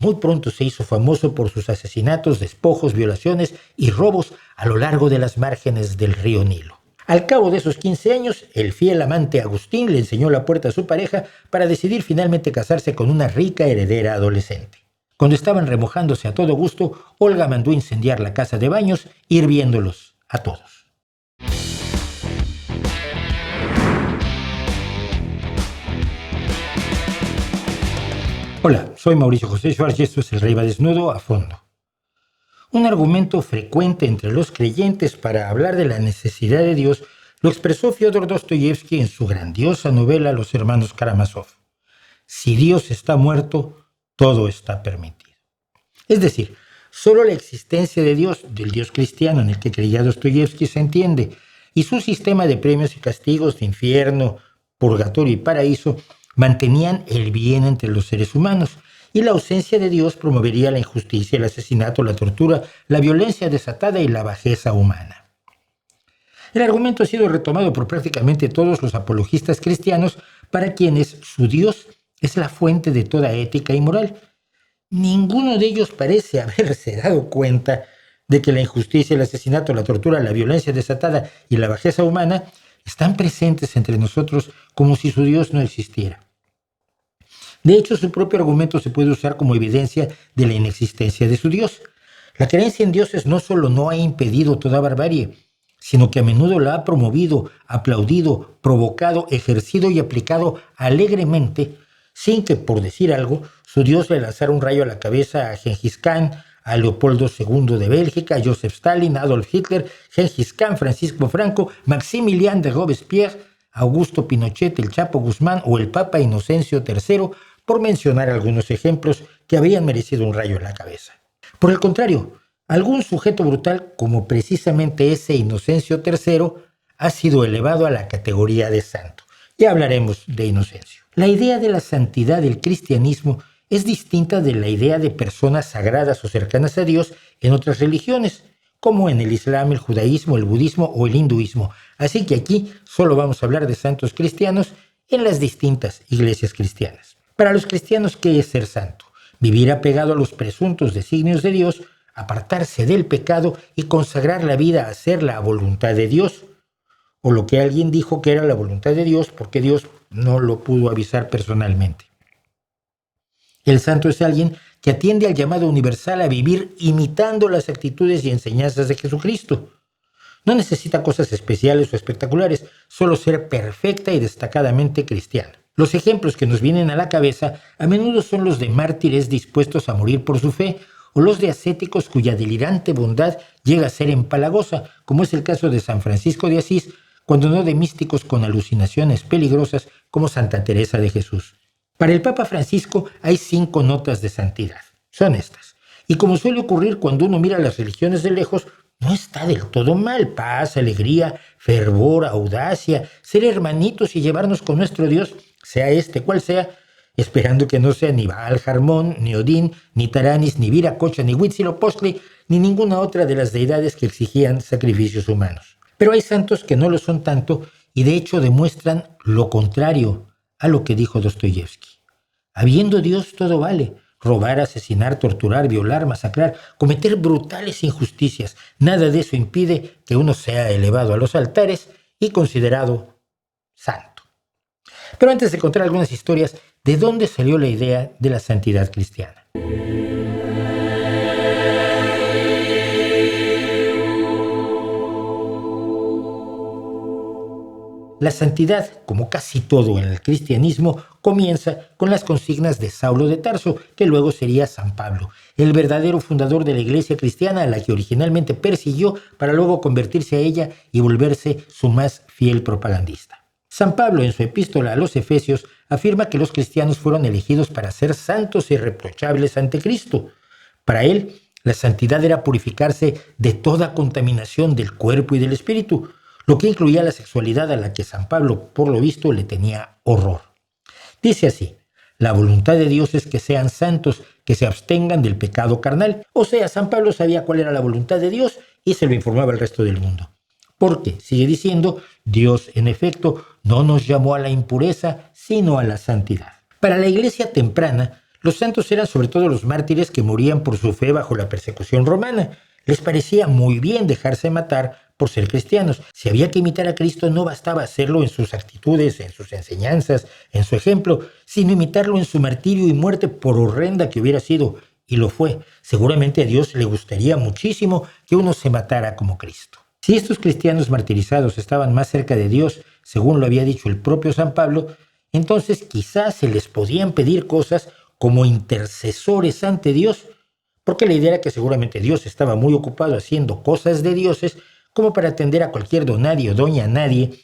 muy pronto se hizo famoso por sus asesinatos, despojos, violaciones y robos a lo largo de las márgenes del río Nilo. Al cabo de esos 15 años, el fiel amante Agustín le enseñó la puerta a su pareja para decidir finalmente casarse con una rica heredera adolescente. Cuando estaban remojándose a todo gusto, Olga mandó incendiar la casa de baños, hirviéndolos a todos. Hola, soy Mauricio José Schwartz y esto es El Rey va desnudo a fondo. Un argumento frecuente entre los creyentes para hablar de la necesidad de Dios lo expresó Fyodor Dostoyevsky en su grandiosa novela Los hermanos Karamazov. Si Dios está muerto, todo está permitido. Es decir, solo la existencia de Dios, del Dios cristiano en el que creía Dostoyevsky, se entiende, y su sistema de premios y castigos de infierno, purgatorio y paraíso mantenían el bien entre los seres humanos, y la ausencia de Dios promovería la injusticia, el asesinato, la tortura, la violencia desatada y la bajeza humana. El argumento ha sido retomado por prácticamente todos los apologistas cristianos para quienes su Dios es la fuente de toda ética y moral. Ninguno de ellos parece haberse dado cuenta de que la injusticia, el asesinato, la tortura, la violencia desatada y la bajeza humana están presentes entre nosotros como si su Dios no existiera. De hecho, su propio argumento se puede usar como evidencia de la inexistencia de su Dios. La creencia en dioses no solo no ha impedido toda barbarie, sino que a menudo la ha promovido, aplaudido, provocado, ejercido y aplicado alegremente, sin que, por decir algo, su Dios le lanzara un rayo a la cabeza a Gengis Khan, a Leopoldo II de Bélgica, a Joseph Stalin, a Adolf Hitler, Gengis Khan, Francisco Franco, Maximilien de Robespierre, Augusto Pinochet, el Chapo Guzmán o el Papa Inocencio III, por mencionar algunos ejemplos que habrían merecido un rayo en la cabeza. Por el contrario, algún sujeto brutal, como precisamente ese Inocencio III, ha sido elevado a la categoría de santo. Ya hablaremos de Inocencio. La idea de la santidad del cristianismo es distinta de la idea de personas sagradas o cercanas a Dios en otras religiones, como en el Islam, el judaísmo, el budismo o el hinduismo. Así que aquí solo vamos a hablar de santos cristianos en las distintas iglesias cristianas. Para los cristianos, ¿qué es ser santo? Vivir apegado a los presuntos designios de Dios, apartarse del pecado y consagrar la vida a hacer la voluntad de Dios, o lo que alguien dijo que era la voluntad de Dios porque Dios no lo pudo avisar personalmente. El santo es alguien que atiende al llamado universal a vivir imitando las actitudes y enseñanzas de Jesucristo. No necesita cosas especiales o espectaculares, solo ser perfecta y destacadamente cristiana. Los ejemplos que nos vienen a la cabeza a menudo son los de mártires dispuestos a morir por su fe o los de ascéticos cuya delirante bondad llega a ser empalagosa, como es el caso de San Francisco de Asís, cuando no de místicos con alucinaciones peligrosas como Santa Teresa de Jesús. Para el Papa Francisco hay 5 notas de santidad. Son estas. Y como suele ocurrir cuando uno mira las religiones de lejos, no está del todo mal. Paz, alegría, fervor, audacia, ser hermanitos y llevarnos con nuestro Dios, sea este cual sea, esperando que no sea ni Baal Jarmón, ni Odín, ni Taranis, ni Viracocha, ni Huitzilopochtli, ni ninguna otra de las deidades que exigían sacrificios humanos. Pero hay santos que no lo son tanto y de hecho demuestran lo contrario a lo que dijo Dostoyevsky. Habiendo Dios todo vale. Robar, asesinar, torturar, violar, masacrar, cometer brutales injusticias. Nada de eso impide que uno sea elevado a los altares y considerado santo. Pero antes de contar algunas historias, ¿de dónde salió la idea de la santidad cristiana? La santidad, como casi todo en el cristianismo, comienza con las consignas de Saulo de Tarso, que luego sería San Pablo, el verdadero fundador de la iglesia cristiana a la que originalmente persiguió para luego convertirse a ella y volverse su más fiel propagandista. San Pablo, en su epístola a los Efesios, afirma que los cristianos fueron elegidos para ser santos e irreprochables ante Cristo. Para él, la santidad era purificarse de toda contaminación del cuerpo y del espíritu, lo que incluía la sexualidad a la que San Pablo, por lo visto, le tenía horror. Dice así: la voluntad de Dios es que sean santos, que se abstengan del pecado carnal. O sea, San Pablo sabía cuál era la voluntad de Dios y se lo informaba al resto del mundo. Porque, sigue diciendo, Dios, en efecto, no nos llamó a la impureza, sino a la santidad. Para la iglesia temprana, Los santos eran sobre todo los mártires que morían por su fe bajo la persecución romana. Les parecía muy bien dejarse matar por ser cristianos. Si había que imitar a Cristo, no bastaba hacerlo en sus actitudes, en sus enseñanzas, en su ejemplo, sino imitarlo en su martirio y muerte, por horrenda que hubiera sido. Y lo fue. Seguramente a Dios le gustaría muchísimo que uno se matara como Cristo. Si estos cristianos martirizados estaban más cerca de Dios, según lo había dicho el propio San Pablo, entonces quizás se les podían pedir cosas como intercesores ante Dios, porque la idea era que seguramente Dios estaba muy ocupado haciendo cosas de dioses como para atender a cualquier don nadie o doña nadie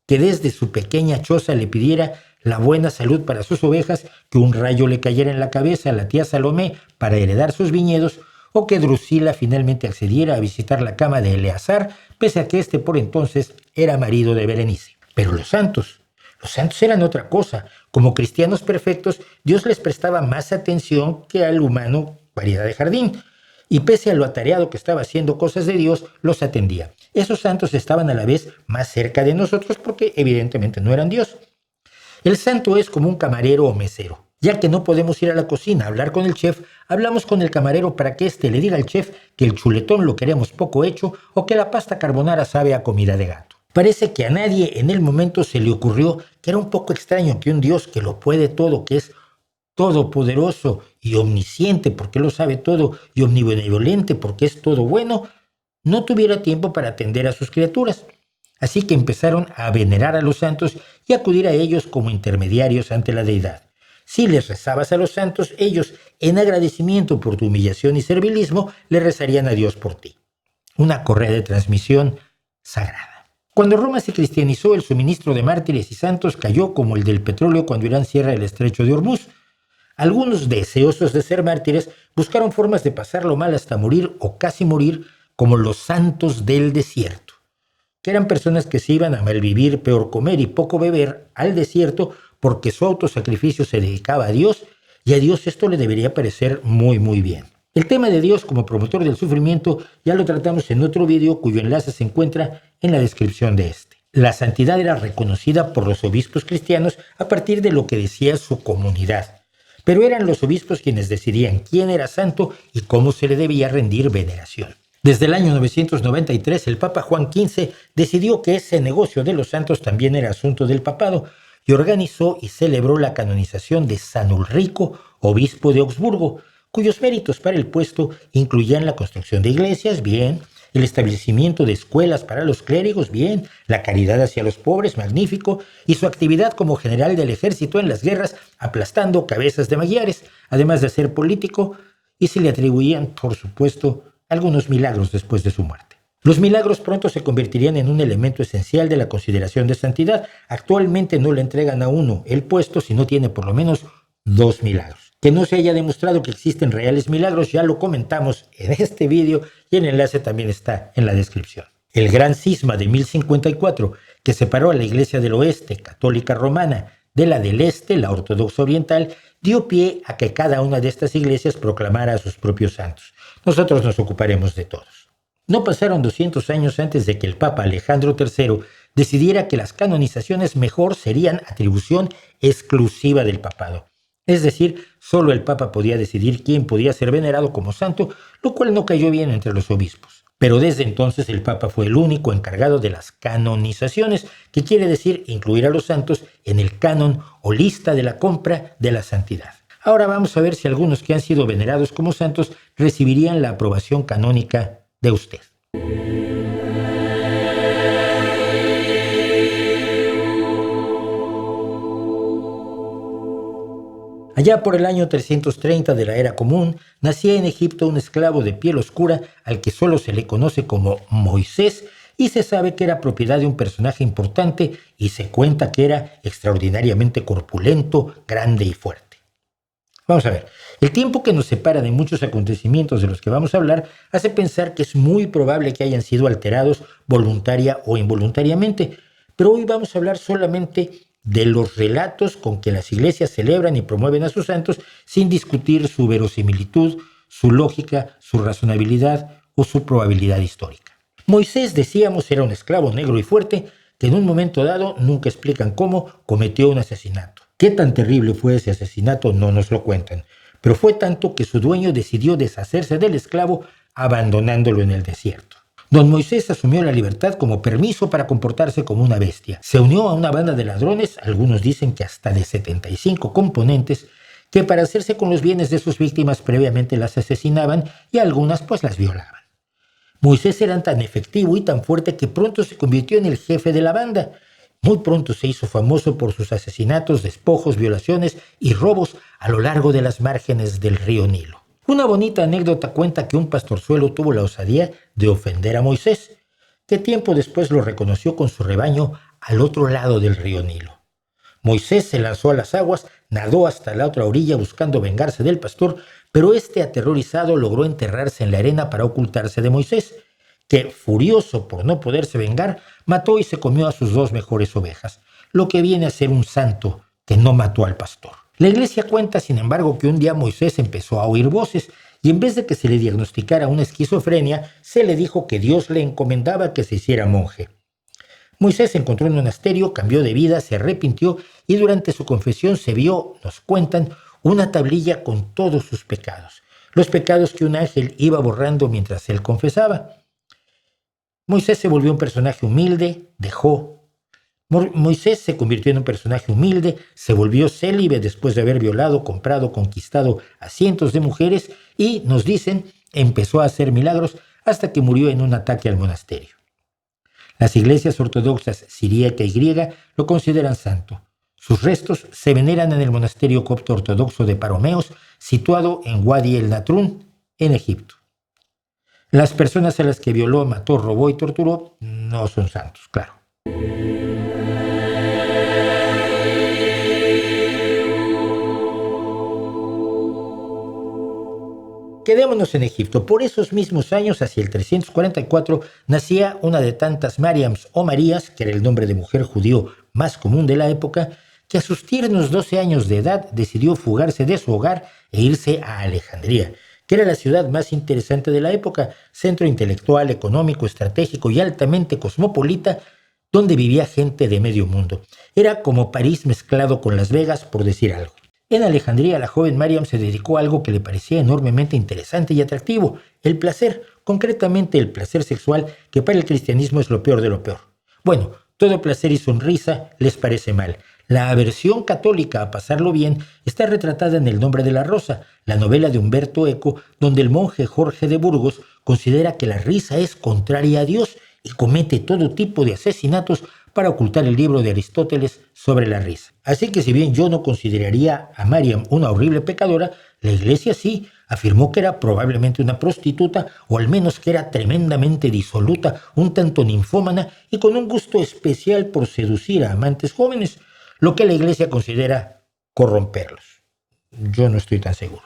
que desde su pequeña choza le pidiera la buena salud para sus ovejas, que un rayo le cayera en la cabeza a la tía Salomé para heredar sus viñedos, o que Drusila finalmente accediera a visitar la cama de Eleazar, pese a que éste por entonces era marido de Berenice. Pero los santos eran otra cosa. Como cristianos perfectos, Dios les prestaba más atención que al humano variedad de jardín, y pese a lo atareado que estaba haciendo cosas de Dios, los atendía. Esos santos estaban a la vez más cerca de nosotros porque evidentemente no eran Dios. El santo es como un camarero o mesero. Ya que no podemos ir a la cocina a hablar con el chef, hablamos con el camarero para que éste le diga al chef que el chuletón lo queremos poco hecho o que la pasta carbonara sabe a comida de gato. Parece que a nadie en el momento se le ocurrió que era un poco extraño que un Dios que lo puede todo, que es todopoderoso y omnisciente porque lo sabe todo y omnibenevolente porque es todo bueno, no tuviera tiempo para atender a sus criaturas. Así que empezaron a venerar a los santos y acudir a ellos como intermediarios ante la deidad. Si les rezabas a los santos, ellos, en agradecimiento por tu humillación y servilismo, le rezarían a Dios por ti. Una correa de transmisión sagrada. Cuando Roma se cristianizó, el suministro de mártires y santos cayó como el del petróleo cuando Irán cierra el estrecho de Hormuz. Algunos, deseosos de ser mártires, buscaron formas de pasarlo mal hasta morir o casi morir, como los santos del desierto, que eran personas que se iban a malvivir, peor comer y poco beber al desierto porque su autosacrificio se dedicaba a Dios, y a Dios esto le debería parecer muy muy bien. El tema de Dios como promotor del sufrimiento ya lo tratamos en otro video cuyo enlace se encuentra en la descripción de este. La santidad era reconocida por los obispos cristianos a partir de lo que decía su comunidad, pero eran los obispos quienes decidían quién era santo y cómo se le debía rendir veneración. Desde el año 993 el Papa Juan XV decidió que ese negocio de los santos también era asunto del papado y organizó y celebró la canonización de San Ulrico, obispo de Augsburgo, cuyos méritos para el puesto incluían la construcción de iglesias, bien, el establecimiento de escuelas para los clérigos, bien, la caridad hacia los pobres, magnífico, y su actividad como general del ejército en las guerras, aplastando cabezas de magiares, además de ser político, y se le atribuían, por supuesto, algunos milagros después de su muerte. Los milagros pronto se convertirían en un elemento esencial de la consideración de santidad. Actualmente no le entregan a uno el puesto si no tiene por lo menos 2 milagros. Que no se haya demostrado que existen reales milagros ya lo comentamos en este vídeo y el enlace también está en la descripción. El gran cisma de 1054, que separó a la Iglesia del Oeste, católica romana, de la del Este, la ortodoxa oriental, dio pie a que cada una de estas iglesias proclamara a sus propios santos. Nosotros nos ocuparemos de todos. No pasaron 200 años antes de que el Papa Alejandro III decidiera que las canonizaciones mejor serían atribución exclusiva del papado. Es decir, solo el Papa podía decidir quién podía ser venerado como santo, lo cual no cayó bien entre los obispos. Pero desde entonces el Papa fue el único encargado de las canonizaciones, que quiere decir incluir a los santos en el canon o lista de la compra de la santidad. Ahora vamos a ver si algunos que han sido venerados como santos recibirían la aprobación canónica de usted. Allá por el año 330 de la era común, nacía en Egipto un esclavo de piel oscura al que solo se le conoce como Moisés, y se sabe que era propiedad de un personaje importante y se cuenta que era extraordinariamente corpulento, grande y fuerte. Vamos a ver, el tiempo que nos separa de muchos acontecimientos de los que vamos a hablar hace pensar que es muy probable que hayan sido alterados voluntaria o involuntariamente, pero hoy vamos a hablar solamente de los relatos con que las iglesias celebran y promueven a sus santos sin discutir su verosimilitud, su lógica, su razonabilidad o su probabilidad histórica. Moisés, decíamos, era un esclavo negro y fuerte que en un momento dado, nunca explican cómo, cometió un asesinato. ¿Qué tan terrible fue ese asesinato? No nos lo cuentan. pero fue tanto que su dueño decidió deshacerse del esclavo, abandonándolo en el desierto. Don Moisés asumió la libertad como permiso para comportarse como una bestia. Se unió a una banda de ladrones, algunos dicen que hasta de 75 componentes, que para hacerse con los bienes de sus víctimas previamente las asesinaban y algunas pues las violaban. Moisés era tan efectivo y tan fuerte que pronto se convirtió en el jefe de la banda. Muy pronto se hizo famoso por sus asesinatos, despojos, violaciones y robos a lo largo de las márgenes del río Nilo. Una bonita anécdota cuenta que un pastorzuelo tuvo la osadía de ofender a Moisés, que tiempo después lo reconoció con su rebaño al otro lado del río Nilo. Moisés se lanzó a las aguas, nadó hasta la otra orilla buscando vengarse del pastor, pero este aterrorizado logró enterrarse en la arena para ocultarse de Moisés, que, furioso por no poderse vengar, mató y se comió a sus 2 mejores ovejas, lo que viene a ser un santo que no mató al pastor. La iglesia cuenta, sin embargo, que un día Moisés empezó a oír voces y en vez de que se le diagnosticara una esquizofrenia, se le dijo que Dios le encomendaba que se hiciera monje. Moisés se encontró en un monasterio, cambió de vida, se arrepintió y durante su confesión se vio, nos cuentan, una tablilla con todos sus pecados, los pecados que un ángel iba borrando mientras él confesaba. Moisés se volvió un personaje humilde, Moisés se convirtió en un personaje humilde, se volvió célibe después de haber violado, comprado, conquistado a cientos de mujeres y, nos dicen, empezó a hacer milagros hasta que murió en un ataque al monasterio. Las iglesias ortodoxas siríaca y griega lo consideran santo. Sus restos se veneran en el monasterio copto ortodoxo de Paromeos, situado en Wadi el Natrún, en Egipto. Las personas a las que violó, mató, robó y torturó no son santos, claro. Quedémonos en Egipto. Por esos mismos años, hacia el 344, nacía una de tantas Mariams o Marías, que era el nombre de mujer judío más común de la época, que a sus tiernos 12 años de edad decidió fugarse de su hogar e irse a Alejandría, que era la ciudad más interesante de la época, centro intelectual, económico, estratégico y altamente cosmopolita, donde vivía gente de medio mundo. Era como París mezclado con Las Vegas, por decir algo. En Alejandría, la joven Mariam se dedicó a algo que le parecía enormemente interesante y atractivo, el placer, concretamente el placer sexual, que para el cristianismo es lo peor de lo peor. Bueno, todo placer y sonrisa les parece mal. La aversión católica a pasarlo bien está retratada en El nombre de la rosa, la novela de Humberto Eco, donde el monje Jorge de Burgos considera que la risa es contraria a Dios y comete todo tipo de asesinatos para ocultar el libro de Aristóteles sobre la risa. Así que si bien yo no consideraría a Mariam una horrible pecadora, la iglesia sí afirmó que era probablemente una prostituta o al menos que era tremendamente disoluta, un tanto ninfómana y con un gusto especial por seducir a amantes jóvenes, lo que la iglesia considera corromperlos. Yo no estoy tan seguro.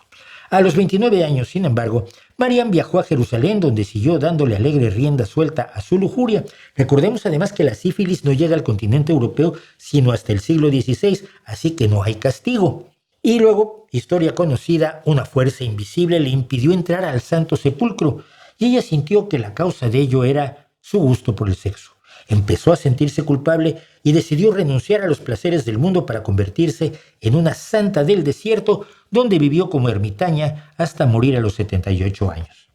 A los 29 años, sin embargo, Mariam viajó a Jerusalén, donde siguió dándole alegre rienda suelta a su lujuria. Recordemos además que la sífilis no llega al continente europeo sino hasta el siglo XVI, así que no hay castigo. Y luego, historia conocida, una fuerza invisible le impidió entrar al Santo Sepulcro, y ella sintió que la causa de ello era su gusto por el sexo. Empezó a sentirse culpable y decidió renunciar a los placeres del mundo para convertirse en una santa del desierto, donde vivió como ermitaña hasta morir a los 78 años.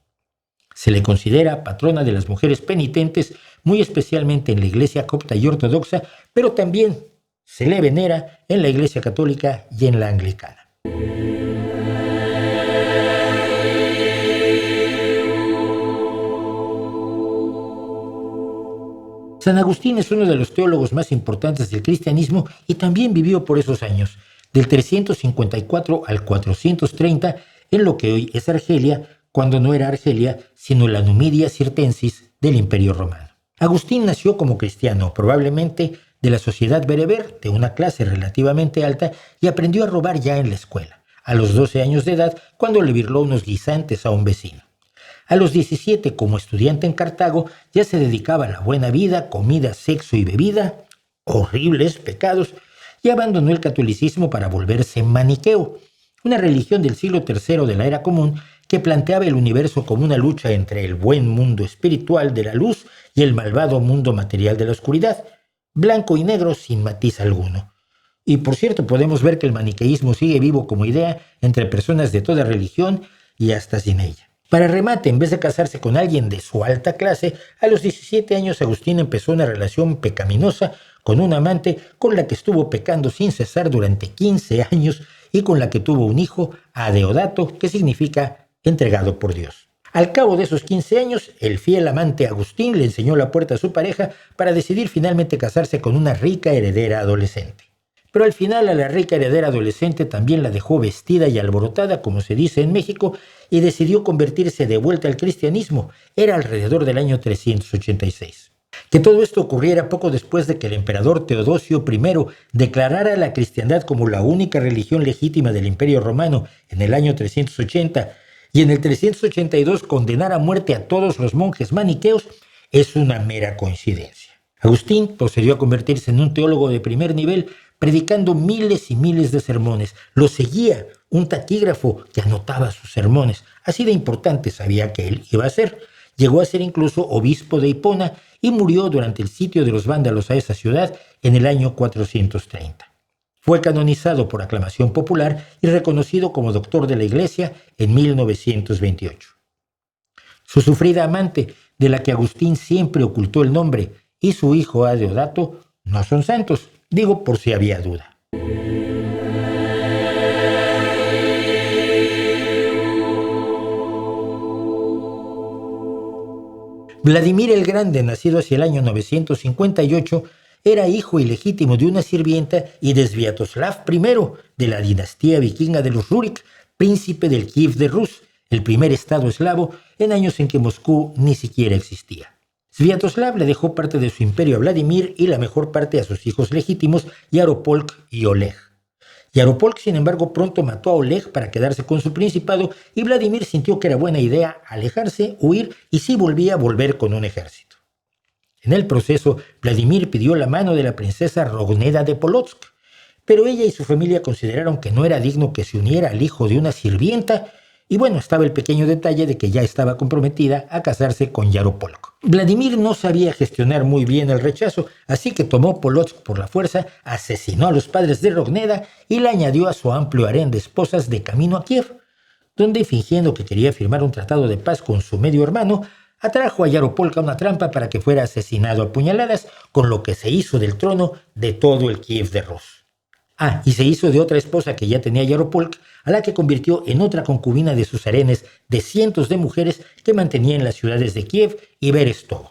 Se le considera patrona de las mujeres penitentes, muy especialmente en la iglesia copta y ortodoxa, pero también se le venera en la iglesia católica y en la anglicana. San Agustín es uno de los teólogos más importantes del cristianismo y también vivió por esos años, del 354 al 430, en lo que hoy es Argelia, cuando no era Argelia, sino la Numidia Cirtensis del Imperio Romano. Agustín nació como cristiano, probablemente de la sociedad bereber, de una clase relativamente alta, y aprendió a robar ya en la escuela, a los 12 años de edad, cuando le birló unos guisantes a un vecino. A los 17, como estudiante en Cartago, ya se dedicaba a la buena vida, comida, sexo y bebida, horribles pecados, y abandonó el catolicismo para volverse maniqueo, una religión del siglo III de la Era Común que planteaba el universo como una lucha entre el buen mundo espiritual de la luz y el malvado mundo material de la oscuridad, blanco y negro sin matiz alguno. Y por cierto, podemos ver que el maniqueísmo sigue vivo como idea entre personas de toda religión y hasta sin ella. Para remate, en vez de casarse con alguien de su alta clase, a los 17 años Agustín empezó una relación pecaminosa con una amante con la que estuvo pecando sin cesar durante 15 años y con la que tuvo un hijo, Adeodato, que significa entregado por Dios. Al cabo de esos 15 años, el fiel amante Agustín le enseñó la puerta a su pareja para decidir finalmente casarse con una rica heredera adolescente. Pero al final a la rica heredera adolescente también la dejó vestida y alborotada, como se dice en México, y decidió convertirse de vuelta al cristianismo. Era alrededor del año 386. Que todo esto ocurriera poco después de que el emperador Teodosio I declarara la cristiandad como la única religión legítima del Imperio Romano en el año 380 y en el 382 condenara a muerte a todos los monjes maniqueos, es una mera coincidencia. Agustín procedió a convertirse en un teólogo de primer nivel, predicando miles y miles de sermones. Lo seguía un taquígrafo que anotaba sus sermones. Así de importante sabía que él iba a ser. Llegó a ser incluso obispo de Hipona y murió durante el sitio de los vándalos a esa ciudad en el año 430. Fue canonizado por aclamación popular y reconocido como doctor de la Iglesia en 1928. Su sufrida amante, de la que Agustín siempre ocultó el nombre, y su hijo Adeodato no son santos, digo por si había duda. Vladimir el Grande, nacido hacia el año 958, era hijo ilegítimo de una sirvienta y de Sviatoslav I de la dinastía vikinga de los Rurik, príncipe del Kiev de Rus, el primer estado eslavo en años en que Moscú ni siquiera existía. Sviatoslav le dejó parte de su imperio a Vladimir y la mejor parte a sus hijos legítimos, Yaropolk y Oleg. Yaropolk, sin embargo, pronto mató a Oleg para quedarse con su principado y Vladimir sintió que era buena idea alejarse, huir y sí volver con un ejército. En el proceso, Vladimir pidió la mano de la princesa Rogneda de Polotsk, pero ella y su familia consideraron que no era digno que se uniera al hijo de una sirvienta. Y bueno, estaba el pequeño detalle de que ya estaba comprometida a casarse con Yaropolk. Vladimir no sabía gestionar muy bien el rechazo, así que tomó Polotsk por la fuerza, asesinó a los padres de Rogneda y la añadió a su amplio harén de esposas de camino a Kiev, donde, fingiendo que quería firmar un tratado de paz con su medio hermano, atrajo a Yaropolk a una trampa para que fuera asesinado a puñaladas, con lo que se hizo del trono de todo el Kiev de Rus. Y se hizo de otra esposa que ya tenía Yaropolk, a la que convirtió en otra concubina de sus harenes de cientos de mujeres que mantenía en las ciudades de Kiev y Berestov.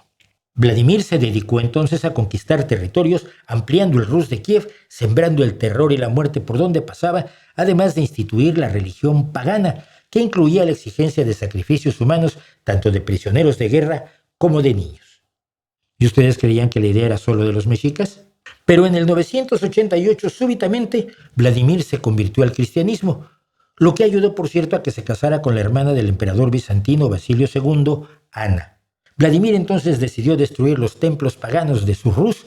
Vladimir se dedicó entonces a conquistar territorios, ampliando el Rus de Kiev, sembrando el terror y la muerte por donde pasaba, además de instituir la religión pagana, que incluía la exigencia de sacrificios humanos, tanto de prisioneros de guerra como de niños. ¿Y ustedes creían que la idea era solo de los mexicas? Pero en el 988, súbitamente, Vladimir se convirtió al cristianismo, lo que ayudó, por cierto, a que se casara con la hermana del emperador bizantino Basilio II, Ana. Vladimir entonces decidió destruir los templos paganos de su Rus,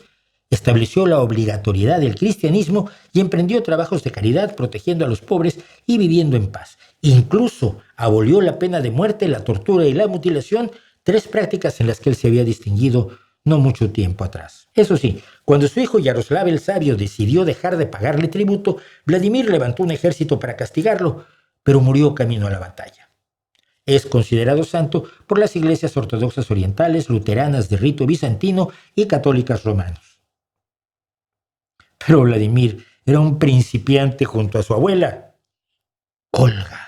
estableció la obligatoriedad del cristianismo y emprendió trabajos de caridad protegiendo a los pobres y viviendo en paz. Incluso abolió la pena de muerte, la tortura y la mutilación, 3 prácticas en las que él se había distinguido no mucho tiempo atrás. Eso sí, cuando su hijo Yaroslav el Sabio decidió dejar de pagarle tributo, Vladimir levantó un ejército para castigarlo, pero murió camino a la batalla. Es considerado santo por las iglesias ortodoxas orientales, luteranas de rito bizantino y católicas romanos. Pero Vladimir era un principiante junto a su abuela, Olga.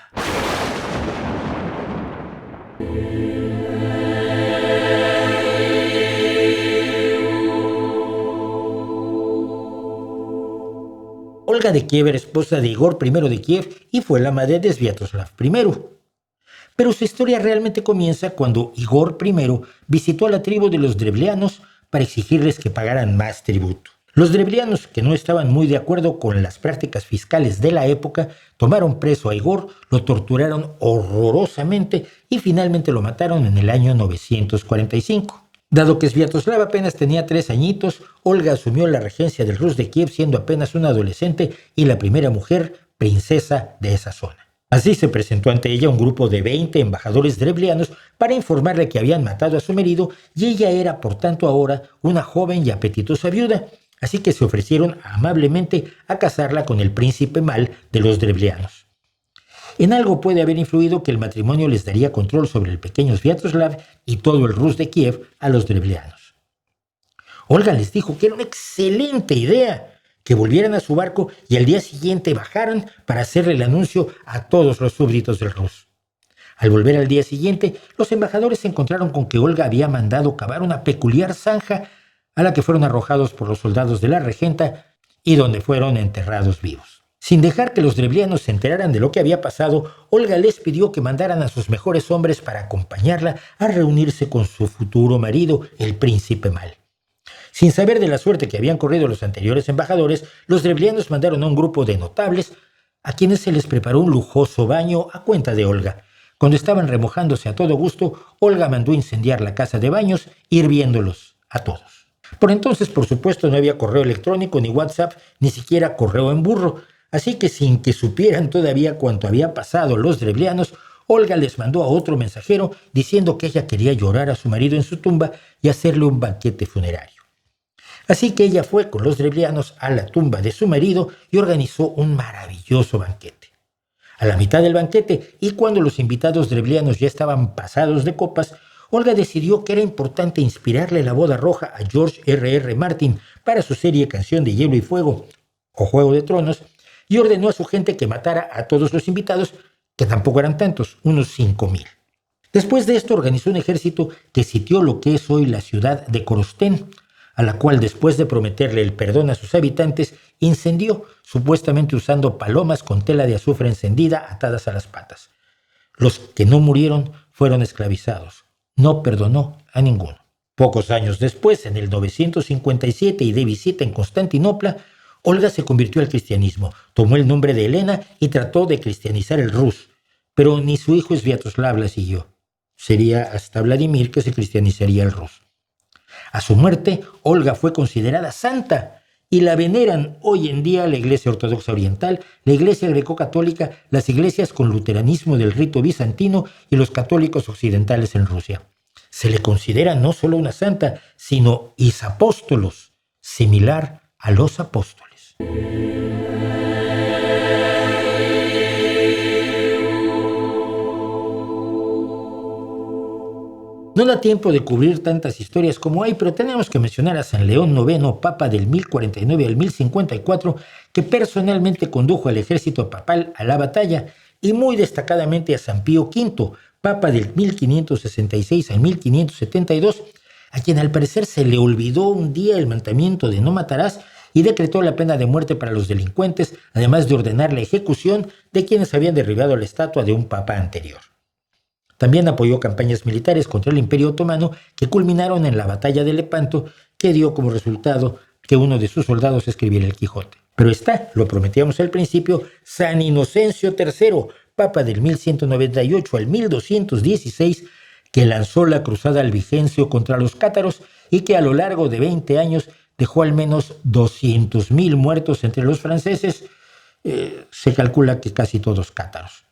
Olga de Kiev era esposa de Igor I de Kiev y fue la madre de Sviatoslav I. Pero su historia realmente comienza cuando Igor I visitó a la tribu de los drevlianos para exigirles que pagaran más tributo. Los drevlianos, que no estaban muy de acuerdo con las prácticas fiscales de la época, tomaron preso a Igor, lo torturaron horrorosamente y finalmente lo mataron en el año 945. Dado que Sviatoslav apenas tenía 3 añitos, Olga asumió la regencia del Rus de Kiev siendo apenas una adolescente y la primera mujer princesa de esa zona. Así se presentó ante ella un grupo de 20 embajadores drevlianos para informarle que habían matado a su marido y ella era, por tanto, ahora una joven y apetitosa viuda. así que se ofrecieron amablemente a casarla con el príncipe mal de los drevlianos. En algo puede haber influido que el matrimonio les daría control sobre el pequeño Sviatoslav y todo el Rus de Kiev a los drevlianos. Olga les dijo que era una excelente idea que volvieran a su barco y al día siguiente bajaran para hacerle el anuncio a todos los súbditos del Rus. Al volver al día siguiente, los embajadores se encontraron con que Olga había mandado cavar una peculiar zanja a la que fueron arrojados por los soldados de la regenta y donde fueron enterrados vivos. Sin dejar que los drevlianos se enteraran de lo que había pasado, Olga les pidió que mandaran a sus mejores hombres para acompañarla a reunirse con su futuro marido, el príncipe mal. Sin saber de la suerte que habían corrido los anteriores embajadores, los drevlianos mandaron a un grupo de notables a quienes se les preparó un lujoso baño a cuenta de Olga. Cuando estaban remojándose a todo gusto, Olga mandó incendiar la casa de baños, hirviéndolos a todos. Por entonces, por supuesto, no había correo electrónico, ni WhatsApp, ni siquiera correo en burro, así que sin que supieran todavía cuánto había pasado los drevlianos, Olga les mandó a otro mensajero diciendo que ella quería llorar a su marido en su tumba y hacerle un banquete funerario. Así que ella fue con los drevlianos a la tumba de su marido y organizó un maravilloso banquete. A la mitad del banquete, y cuando los invitados drevlianos ya estaban pasados de copas, Olga decidió que era importante inspirarle la boda roja a George R.R. Martin para su serie Canción de Hielo y Fuego, o Juego de Tronos, y ordenó a su gente que matara a todos los invitados, que tampoco eran tantos, unos 5,000. Después de esto organizó un ejército que sitió lo que es hoy la ciudad de Korostén, a la cual, después de prometerle el perdón a sus habitantes, incendió, supuestamente usando palomas con tela de azufre encendida atadas a las patas. Los que no murieron fueron esclavizados. No perdonó a ninguno. Pocos años después, en el 957 y de visita en Constantinopla, Olga se convirtió al cristianismo, tomó el nombre de Helena y trató de cristianizar el Rus, pero ni su hijo Sviatoslav la siguió. Sería hasta Vladimir que se cristianizaría el Rus. A su muerte, Olga fue considerada santa y la veneran hoy en día la Iglesia Ortodoxa Oriental, la Iglesia Greco-Católica, las iglesias con luteranismo del rito bizantino y los católicos occidentales en Rusia. Se le considera no solo una santa, sino isapóstolos, similar a los apóstoles. No da tiempo de cubrir tantas historias como hay, pero tenemos que mencionar a San León IX, papa del 1049 al 1054, que personalmente condujo al ejército papal a la batalla, y muy destacadamente a San Pío V, papa del 1566 al 1572, a quien al parecer se le olvidó un día el mandamiento de no matarás y decretó la pena de muerte para los delincuentes, además de ordenar la ejecución de quienes habían derribado la estatua de un papa anterior. También apoyó campañas militares contra el Imperio Otomano que culminaron en la batalla de Lepanto, que dio como resultado que uno de sus soldados escribiera el Quijote. Pero está, lo prometíamos al principio, San Inocencio III, papa del 1198 al 1216, que lanzó la cruzada albigense contra los cátaros y que a lo largo de 20 años dejó al menos 200,000 muertos entre los franceses, se calcula que casi todos cátaros.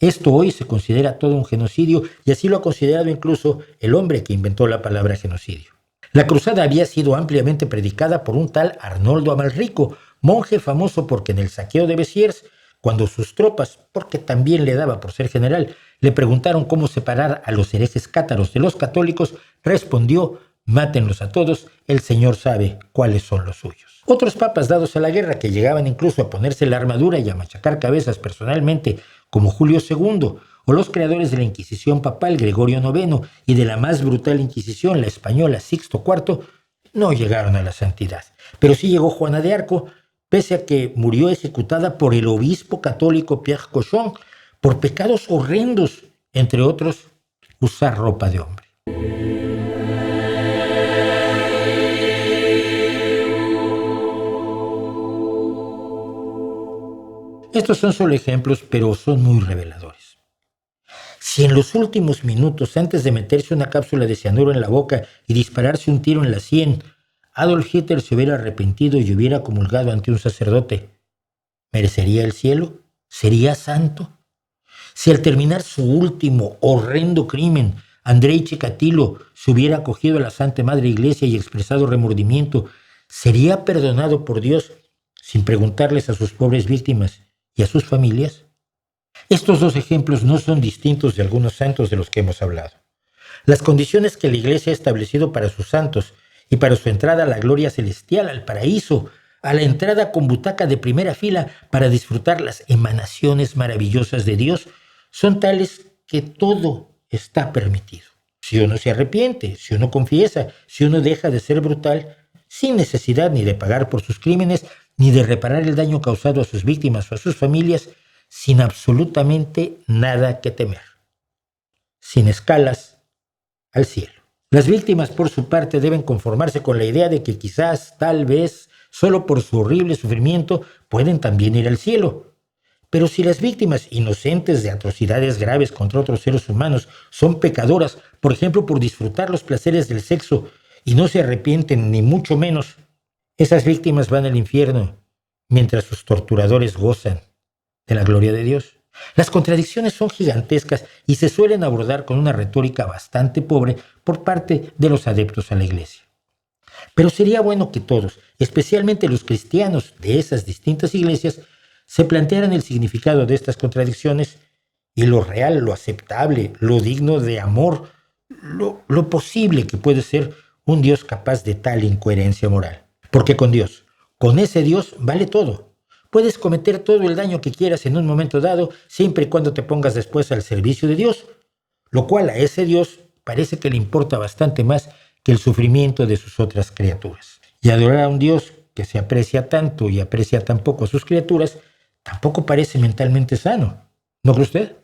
Esto hoy se considera todo un genocidio y así lo ha considerado incluso el hombre que inventó la palabra genocidio. La cruzada había sido ampliamente predicada por un tal Arnoldo Amalrico, monje famoso porque en el saqueo de Béziers, cuando sus tropas, porque también le daba por ser general, le preguntaron cómo separar a los herejes cátaros de los católicos, respondió: mátenlos a todos, el Señor sabe cuáles son los suyos. Otros papas dados a la guerra, que llegaban incluso a ponerse la armadura y a machacar cabezas personalmente, como Julio II, o los creadores de la Inquisición papal, Gregorio IX, y de la más brutal Inquisición, la española, Sixto IV, no llegaron a la santidad. Pero sí llegó Juana de Arco, pese a que murió ejecutada por el obispo católico Pierre Cochon por pecados horrendos, entre otros, usar ropa de hombre. Estos son solo ejemplos, pero son muy reveladores. Si en los últimos minutos, antes de meterse una cápsula de cianuro en la boca y dispararse un tiro en la sien, Adolf Hitler se hubiera arrepentido y hubiera comulgado ante un sacerdote, ¿merecería el cielo? ¿Sería santo? Si al terminar su último horrendo crimen, Andrei Chikatilo se hubiera acogido a la Santa Madre Iglesia y expresado remordimiento, ¿sería perdonado por Dios sin preguntarles a sus pobres víctimas y a sus familias? Estos dos ejemplos no son distintos de algunos santos de los que hemos hablado. Las condiciones que la Iglesia ha establecido para sus santos y para su entrada a la gloria celestial, al paraíso, a la entrada con butaca de primera fila para disfrutar las emanaciones maravillosas de Dios, son tales que todo está permitido. Si uno se arrepiente, si uno confiesa, si uno deja de ser brutal, sin necesidad ni de pagar por sus crímenes, ni de reparar el daño causado a sus víctimas o a sus familias, sin absolutamente nada que temer. Sin escalas, al cielo. Las víctimas, por su parte, deben conformarse con la idea de que quizás, tal vez, solo por su horrible sufrimiento, pueden también ir al cielo. Pero si las víctimas inocentes de atrocidades graves contra otros seres humanos son pecadoras, por ejemplo, por disfrutar los placeres del sexo, y no se arrepienten ni mucho menos, esas víctimas van al infierno, mientras sus torturadores gozan de la gloria de Dios. Las contradicciones son gigantescas y se suelen abordar con una retórica bastante pobre por parte de los adeptos a la Iglesia. Pero sería bueno que todos, especialmente los cristianos de esas distintas iglesias, se plantearan el significado de estas contradicciones y lo real, lo aceptable, lo digno de amor, lo posible que puede ser un Dios capaz de tal incoherencia moral. Porque con Dios, con ese Dios, vale todo. Puedes cometer todo el daño que quieras en un momento dado, siempre y cuando te pongas después al servicio de Dios, lo cual a ese Dios parece que le importa bastante más que el sufrimiento de sus otras criaturas. Y adorar a un Dios que se aprecia tanto y aprecia tan poco a sus criaturas, tampoco parece mentalmente sano. ¿No cree usted?